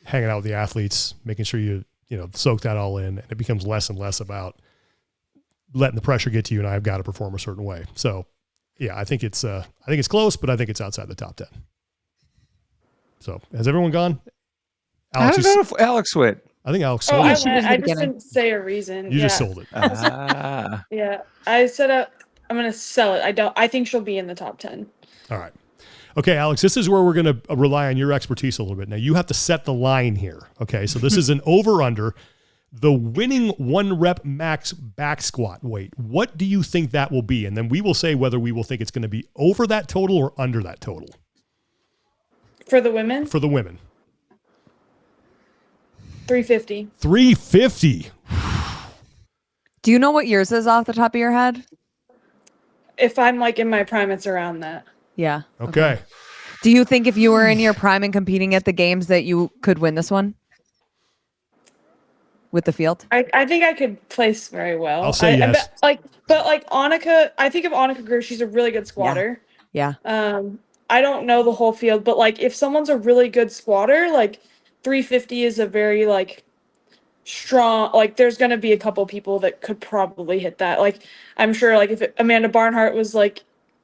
hanging out with the athletes, making sure you soak that all in. And it becomes less and less about letting the pressure get to you and I've got to perform a certain way. So yeah, I think it's close, but I think it's outside the top 10. So has everyone gone? Alex, I don't know if Alex went. I think Alex sold it. I just didn't say a reason. You just sold it. Yeah. I said I'm going to sell it. I think she'll be in the top 10. All right. Okay, Alex, this is where we're going to rely on your expertise a little bit. Now you have to set the line here. Okay. So this is an over-under. The winning 1 rep max back squat weight. What do you think that will be? And then we will say whether we will think it's going to be over that total or under that total. For the women? For the women. 350. 350. Do you know what yours is off the top of your head? If I'm in my prime, it's around that. Yeah. Okay. Do you think if you were in your prime and competing at the games that you could win this one? With the field? I think I could place very well. I'll say yes. But Annika, I think of Annika Greer, she's a really good squatter. Yeah. I don't know the whole field, but if someone's a really good squatter, 350 is a very strong, there's going to be a couple people that could probably hit that. I'm sure if Amanda Barnhart was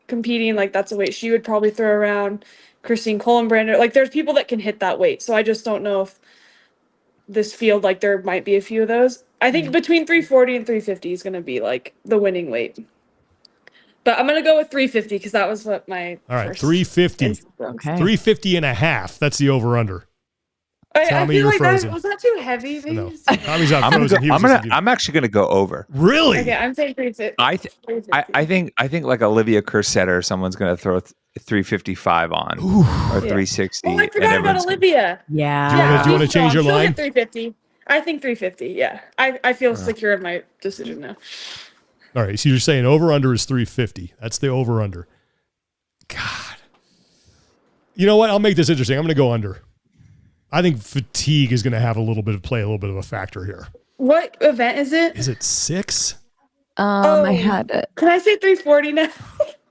competing, that's a weight she would probably throw around. Christine Collenbrander, there's people that can hit that weight. So I just don't know if this field, there might be a few of those. I think between 340 and 350 is going to be the winning weight. But I'm going to go with 350 because that was what my all right, 350. Okay. 350 and a half. That's the over under. I feel like that was that too heavy? Maybe? No. Tommy's not frozen. I'm actually going to go over. Really? Okay, I'm saying 350. I think Olivia Cursetta or someone's going to throw 355 on. Ooh. Or 360. I forgot about Olivia. Yeah. Do you want to change your line? 350. I think 350. Yeah. I feel secure in my decision now. All right. So you're saying over under is 350. That's the over under. God. You know what? I'll make this interesting. I'm going to go under. I think fatigue is going to have a little bit of a factor here. What event is it? Is it 6? I had it. Can I say 340 now?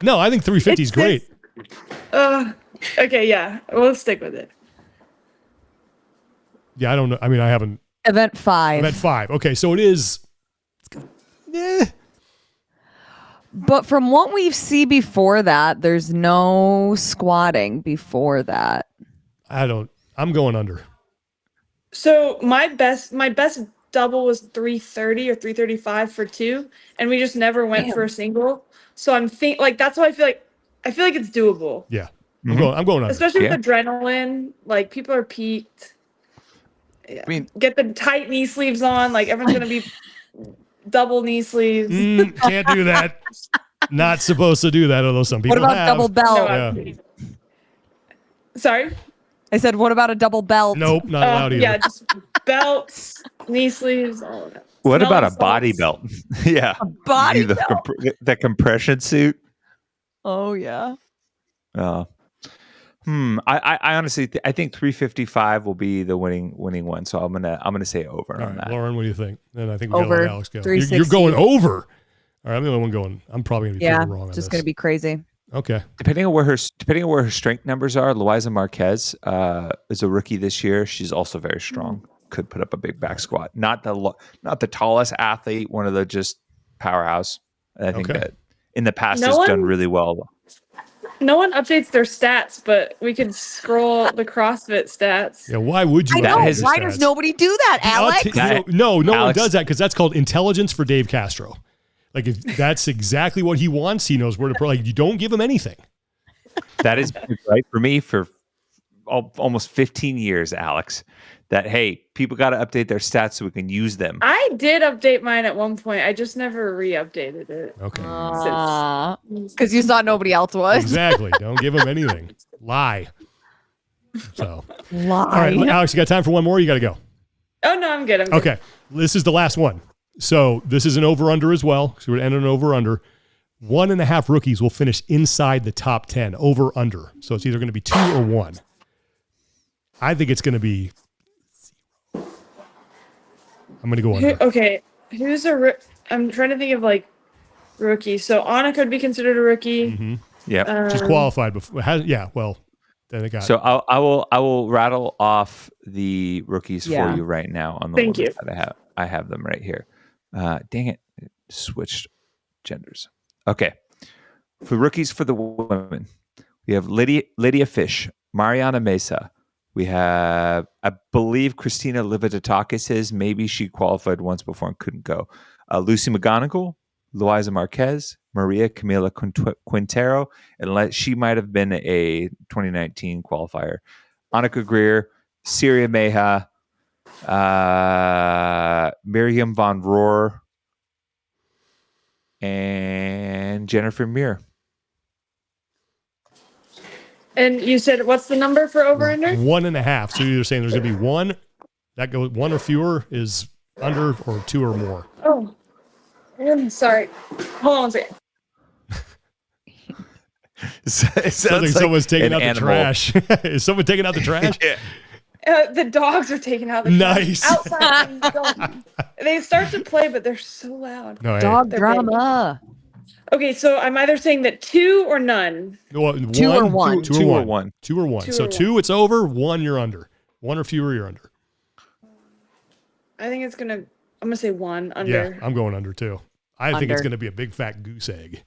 No, I think 350 is great. Okay, yeah. We'll stick with it. Yeah, I don't know. I mean, I haven't. Event 5. Event 5. Okay, so it is. But from what we've seen before that, there's no squatting before that. I'm going under. So my best double was 330 or 335 for 2, and we just never went for a single. So I'm that's why I feel like it's doable. Yeah. I'm going under. Especially with adrenaline, like people are peaked. Yeah. I mean, get the tight knee sleeves on, like everyone's gonna be double knee sleeves. Can't do that. Not supposed to do that, although some people What about have. double belt? Yeah. Sorry? I said, what about a double belt? Nope, not allowed either. Yeah, just belts, knee sleeves, all of that. What about a body belt? Yeah. A body belt? The compression suit. Oh, yeah. I honestly I think 355 will be the winning one. So I'm gonna say over on that. Lauren, what do you think? And I think we over. gotta let Alex go. 360. You're going over. All right, I'm the only one going. I'm probably gonna be totally wrong on this. Just gonna be crazy. Okay. Depending on where her strength numbers are, Luisa Marquez is a rookie this year. She's also very strong. Could put up a big back squat. Not the tallest athlete, one of the just powerhouse. I think that in the past has done really well. No one updates their stats, but we could scroll the CrossFit stats. Yeah, why would you? I know. Why does nobody do that, Alex? No one does that because that's called intelligence for Dave Castro. Like if that's exactly what he wants. He knows where to. Like you don't give him anything. That is right for me for almost 15 years, Alex. That hey, people got to update their stats so we can use them. I did update mine at one point. I just never re-updated it. Okay. Because you saw nobody else was. Exactly. Don't give him anything. Lie. So. Lie. All right, Alex, you got time for one more? You got to go. Oh no, I'm good. Okay. This is the last one. So this is an over-under as well. So we're going to end an over-under. 1.5 rookies will finish inside the top 10. Over-under. So it's either going to be 2 or 1. I think it's going to be 0. I'm going to go under. Okay. Who's I'm trying to think of like rookies. So Anna could be considered a rookie. Mm-hmm. Yeah. She's qualified before. Well, then they got So I will rattle off the rookies for you right now on the Thank you. that I have them right here. Dang it. Switched genders. Okay. For rookies for the women, we have Lydia Fish, Mariana Mesa. We have, I believe, Christina Lividatakis. Maybe she qualified once before and couldn't go. Lucy McGonigal, Luisa Marquez, Maria Camila Quintero, and she might have been a 2019 qualifier. Annika Greer, Syria Meha, Miriam von Rohr, and Jennifer Muir. And you said what's the number for over under? 1.5. So you're saying there's going to be 1 that goes 1 or fewer is under, or 2 or more. Oh, sorry. Hold on one second. It sounds like someone's taking out the trash. Is someone taking out the trash? Yeah. The dogs are taking out the nice trash. Outside. They start to play, but they're so loud. No, dog drama. Okay, so I'm either saying that 2 or none. 2 or 1. 2 or 1. 2 or 1. So 2, it's over. 1, you're under. 1 or fewer, you're under. I think I'm gonna say 1 under. Yeah, I'm going under too. I think it's gonna be a big fat goose egg.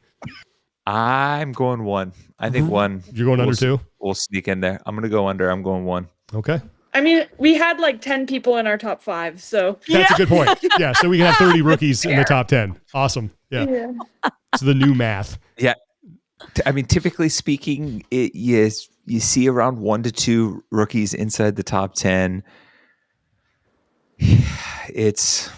I'm going 1. I think 1. You're going under 2? We'll sneak in there. I'm gonna go under. I'm going 1. Okay. I mean, we had like 10 people in our top 5, so that's a good point. Yeah, so we can have 30 rookies in the top 10. Awesome. Yeah. It's the new math. Yeah. I mean, typically speaking, you see around 1 to 2 rookies inside the top 10. It's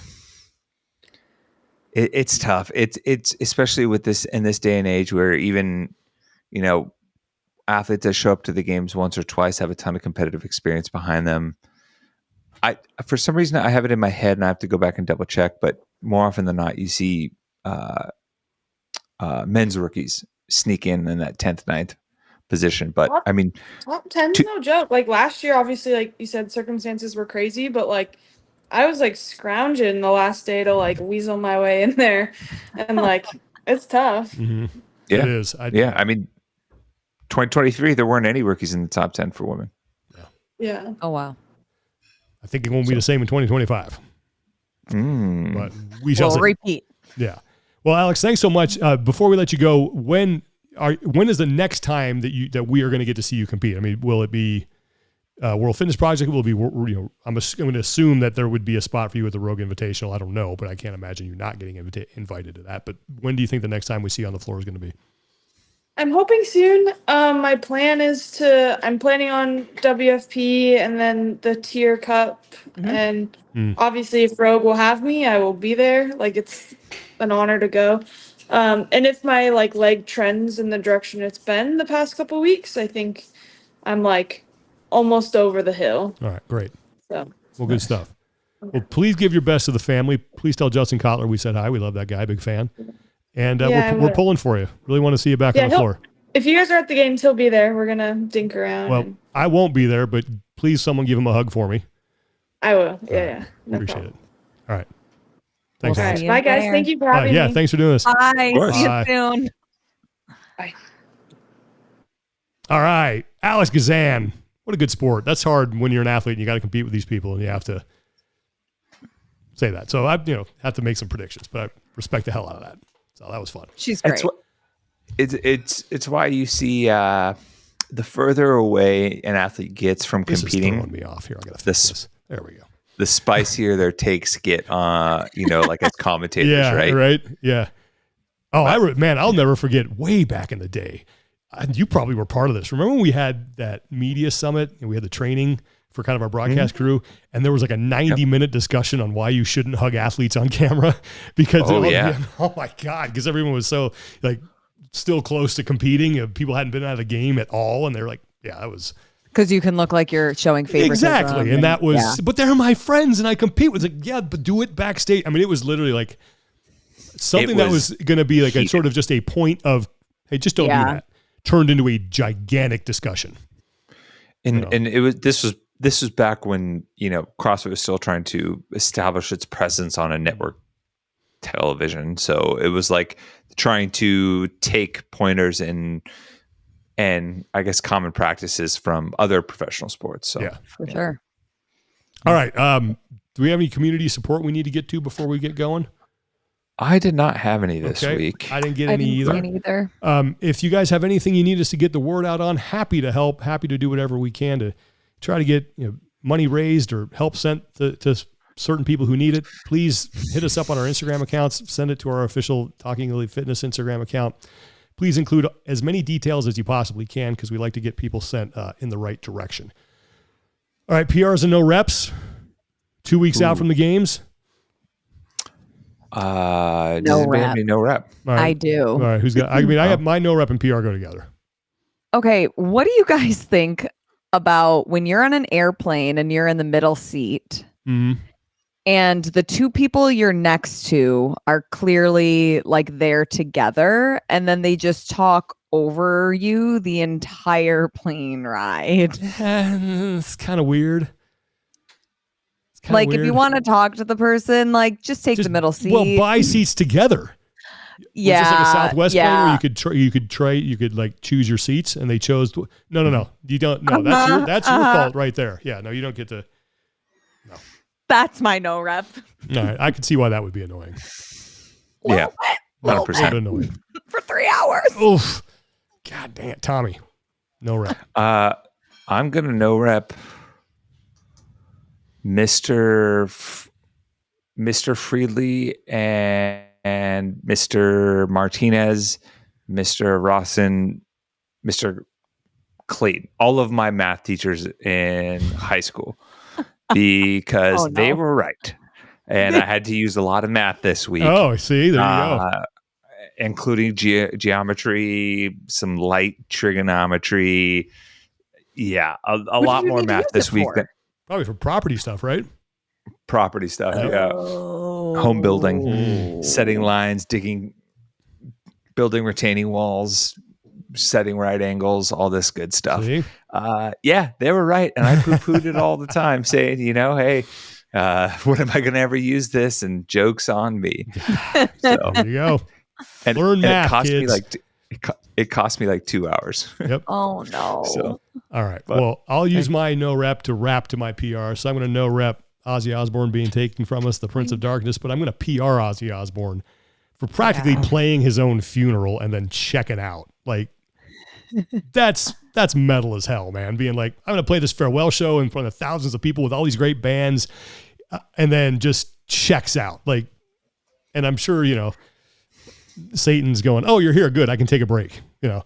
tough. It's especially with this in this day and age where even, athletes that show up to the games once or twice have a ton of competitive experience behind them. For some reason, I have it in my head and I have to go back and double check, but more often than not, you see men's rookies sneak in that 10th, 9th position. But top 10's no joke. Like last year, obviously, like you said, circumstances were crazy, but like I was like scrounging the last day to like weasel my way in there, and like it's tough. Mm-hmm. Yeah, it is. I mean, 2023, there weren't any rookies in the top 10 for women. Yeah. Oh wow. I think it won't be the same in 2025. But we shall see. Repeat. Yeah. Well, Alex, thanks so much. Before we let you go, when is the next time that we are going to get to see you compete? I mean, will it be World Fitness Project? Will it be, I'm going to assume that there would be a spot for you at the Rogue Invitational. I don't know, but I can't imagine you not getting invited to that. But when do you think the next time we see you on the floor is going to be? I'm hoping soon. My plan is I'm planning on WFP and then the Tier Cup. And obviously if Rogue will have me, I will be there. Like, it's an honor to go. And if my leg trends in the direction it's been the past couple weeks, I think I'm almost over the hill. All right, great. So, well, good stuff. Well, please give your best to the family. Please tell Justin Kotler we said hi. We love that guy. Big fan. And we're pulling for you. Really want to see you back on the floor. If you guys are at the games, he'll be there. We're going to dink around. Well, I won't be there, but please someone give him a hug for me. I will. Yeah. No Appreciate problem. it. All right. Thanks, We'll Alex. Bye, guys. Thank you for having me. Yeah, thanks for doing this. Bye. See you Bye. soon. Bye. All right. Alex Gazan. What a good sport. That's hard when you're an athlete and you got to compete with these people and you have to say that. So I have to make some predictions, but I respect the hell out of that. So that was fun. She's great. It's why you see the further away an athlete gets from competing. This is throwing me off here. I got to fix this. There we go. The spicier their takes get, like as commentators, right? Right. Yeah. Oh, I'll never forget way back in the day. You probably were part of this. Remember when we had that media summit and we had the training for kind of our broadcast crew, and there was like a 90-minute discussion on why you shouldn't hug athletes on camera because oh my God, because everyone was so still close to competing. People hadn't been out of the game at all, and they're like, yeah, that was because you can look like you're showing favoritism. Exactly, and that was, but they're my friends, and I compete with. Yeah, but do it backstage. I mean, it was literally like something that was going to be like a sort of just a point of, hey, just don't do that. Turned into a gigantic discussion. And it was this was back when CrossFit was still trying to establish its presence on a network television. So it was like trying to take pointers and I guess common practices from other professional sports. So yeah, for sure. All right. Do we have any community support we need to get to before we get going? I did not have any this week. I didn't get any either. If you guys have anything you need us to get the word out on, happy to help, happy to do whatever we can to try to get money raised or help sent to certain people who need it. Please hit us up on our Instagram accounts, send it to our official Talking Elite Fitness Instagram account. Please include as many details as you possibly can because we like to get people sent in the right direction. All right, PRs and no reps. 2 weeks out from the games. No rep. No rep. Right. I do. All right. Who's got? I mean, I have my no rep and PR go together. Okay. What do you guys think about when you're on an airplane and you're in the middle seat and the two people you're next to are clearly there together and then they just talk over you the entire plane ride? It's kind of weird. If you want to talk to the person, just take the middle seat. Well, buy seats together. Yeah. Was this like a Southwest plane where you could choose your seats and they chose. No. You don't. No, that's your fault right there. Yeah. No, you don't get to. No. That's my no rep. All right. I can see why that would be annoying. Yeah. 100% annoying. For 3 hours. Oof. God damn, Tommy. No rep. I'm going to no rep Mr. Friedley and Mr. Martinez, Mr. Rawson, Mr. Clayton, all of my math teachers in high school because they were right. And I had to use a lot of math this week. Oh, see, there you go. Including geometry, some light trigonometry. Yeah, a lot more math this week. Probably for property stuff, right? Property stuff, yeah. Home building, setting lines, building retaining walls, setting right angles, all this good stuff. Yeah, they were right. And I poo-pooed it all the time saying, hey, when am I going to ever use this? And joke's on me. So, there you go. And learn math, it cost kids. me it cost me like 2 hours. Yep. Oh no. So, all right. but- Well, I'll use my no rep to wrap to my PR. So I'm going to no rep Ozzy Osbourne being taken from us, the Prince of Darkness, but I'm going to PR Ozzy Osbourne for practically playing his own funeral and then checking out. Like, that's metal as hell, man. Being like, I'm going to play this farewell show in front of thousands of people with all these great bands, and then just checks out. Like, and I'm sure, you know, Satan's going, oh, you're here. Good. I can take a break, you know?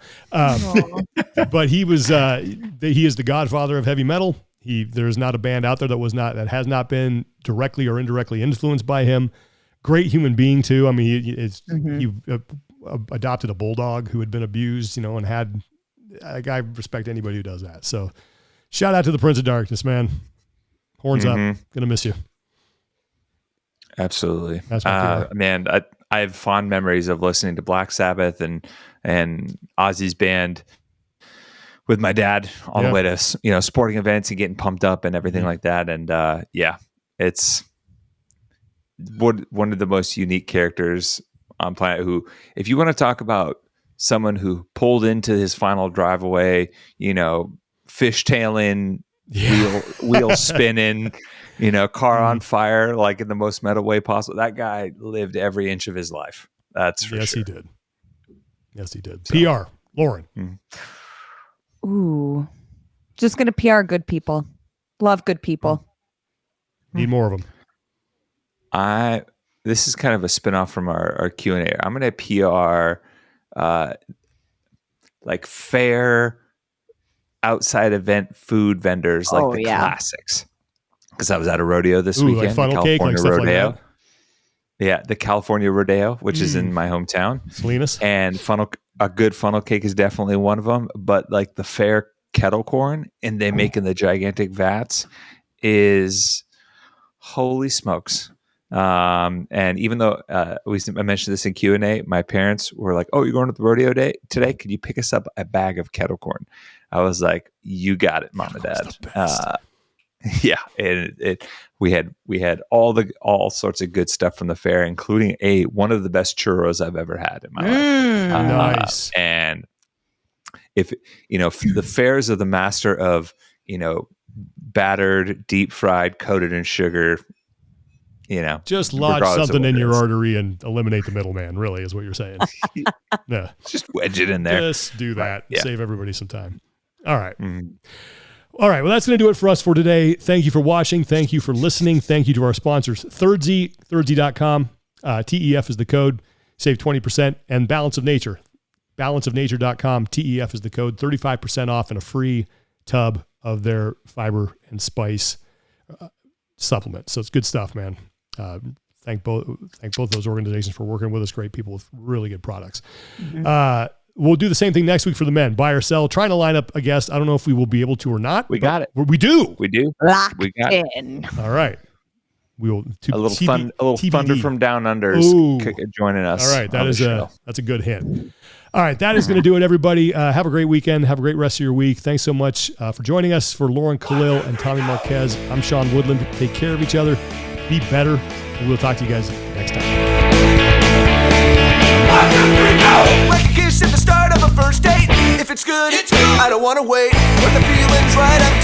But he was, he is the godfather of heavy metal. There's not a band out there that has not been directly or indirectly influenced by him. Great human being too. I mean, he adopted a bulldog who had been abused, you know, and had, I respect anybody who does that. So shout out to the Prince of Darkness, man. Horns up. Gonna miss you. Absolutely. That's my man, I have fond memories of listening to Black Sabbath and Ozzy's band with my dad on the way to, you know, sporting events and getting pumped up and everything like that. And it's one of the most unique characters on planet who, if you want to talk about someone who pulled into his final drive away, you know, fishtailing, wheel spinning, you know, car on fire, like in the most metal way possible. That guy lived every inch of his life. That's for sure. Yes, he did. So, PR, Lauren. Ooh, just going to PR good people. Love good people. Need more of them. This is kind of a spinoff from our Q&A. I'm going to PR like fair outside event food vendors, like the classics. Because I was at a rodeo this weekend, like funnel cake, like California stuff Rodeo. like that. Yeah, the California Rodeo, which is in my hometown. Salinas. And a good funnel cake is definitely one of them. But like the fair kettle corn, and they make in the gigantic vats, is holy smokes. And even though I mentioned this in Q&A, my parents were like, "Oh, you're going to the rodeo day today? Could you pick us up a bag of kettle corn?" I was like, "You got it, Mom and Dad." Yeah, and we had all sorts of good stuff from the fair, including one of the best churros I've ever had in my life. Nice. And if you know, the fairs are the master of, you know, battered, deep fried, coated in sugar. You know, just lodge something in your artery and eliminate the middleman. Really, is what you're saying. Yeah, just wedge it in there. Just do that. Yeah. Save everybody some time. All right. All right. Well, that's going to do it for us for today. Thank you for watching. Thank you for listening. Thank you to our sponsors, Thirdzy, Thirdzy.com. TEF is the code. Save 20%. And Balance of Nature, balanceofnature.com. TEF is the code. 35% off and a free tub of their fiber and spice supplement. So it's good stuff, man. Thank both those organizations for working with us. Great people with really good products. We'll do the same thing next week for the men. Buy or sell. Trying to line up a guest. I don't know if we will be able to or not. We got it. We do. Locked we got in. It. All right. We will. A little thunder from down under is joining us. All right. That's a good hint. All right. That is going to do it, everybody. Have a great weekend. Have a great rest of your week. Thanks so much for joining us. For Lauren Khalil and Tommy Marquez, I'm Sean Woodland. Take care of each other. Be better. And we'll talk to you guys next time. Like a kiss at the start of a first date. If it's good, I don't want to wait. But the feeling's right, I'm